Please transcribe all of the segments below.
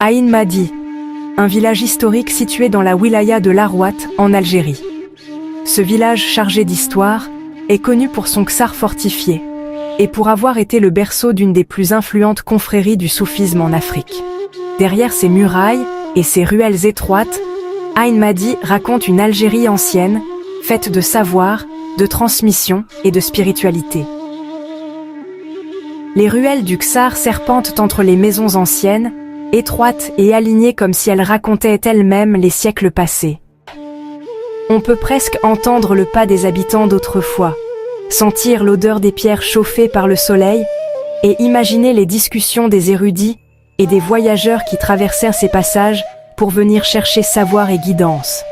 Aïn Madi, un village historique situé dans la wilaya de l'Arwat, en Algérie. Ce village chargé d'histoire est connu pour son ksar fortifié et pour avoir été le berceau d'une des plus influentes confréries du soufisme en Afrique. Derrière ses murailles et ses ruelles étroites, Aïn Madi raconte une Algérie ancienne, faite de savoir, de transmission et de spiritualité. Les ruelles du ksar serpentent entre les maisons anciennes, étroites et alignées comme si elles racontaient elles-mêmes les siècles passés. On peut presque entendre le pas des habitants d'autrefois, sentir l'odeur des pierres chauffées par le soleil et imaginer les discussions des érudits et des voyageurs qui traversèrent ces passages pour venir chercher savoir et guidance.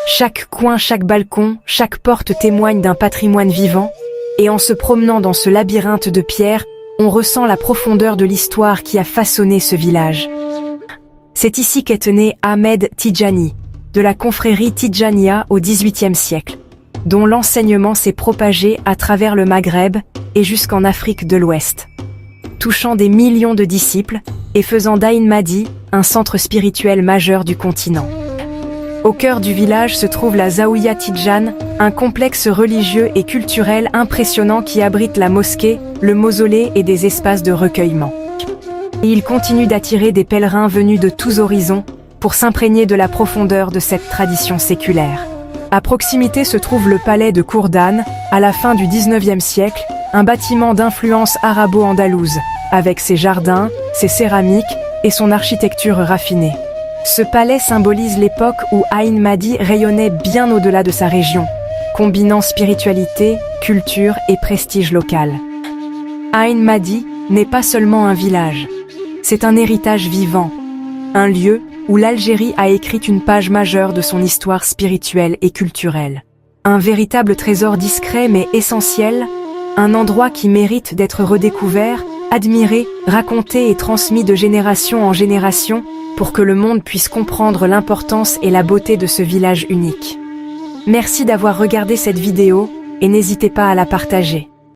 Chaque coin, chaque balcon, chaque porte témoigne d'un patrimoine vivant, et en se promenant dans ce labyrinthe de pierres, on ressent la profondeur de l'histoire qui a façonné ce village. C'est ici qu'est né Ahmed Tidjani, de la confrérie Tidjaniya au XVIIIe siècle, dont l'enseignement s'est propagé à travers le Maghreb et jusqu'en Afrique de l'Ouest, touchant des millions de disciples et faisant d'Aïn Madi un centre spirituel majeur du continent. Au cœur du village se trouve la Zaouïa Tidjane, un complexe religieux et culturel impressionnant qui abrite la mosquée, le mausolée et des espaces de recueillement. Et il continue d'attirer des pèlerins venus de tous horizons pour s'imprégner de la profondeur de cette tradition séculaire. À proximité se trouve le palais de Kourdane, à la fin du XIXe siècle, un bâtiment d'influence arabo-andalouse, avec ses jardins, ses céramiques et son architecture raffinée. Ce palais symbolise l'époque où Aïn Madi rayonnait bien au-delà de sa région, combinant spiritualité, culture et prestige local. Aïn Madi n'est pas seulement un village, c'est un héritage vivant, un lieu où l'Algérie a écrit une page majeure de son histoire spirituelle et culturelle. Un véritable trésor discret mais essentiel, un endroit qui mérite d'être redécouvert, admiré, raconté et transmis de génération en génération, pour que le monde puisse comprendre l'importance et la beauté de ce village unique. Merci d'avoir regardé cette vidéo et n'hésitez pas à la partager.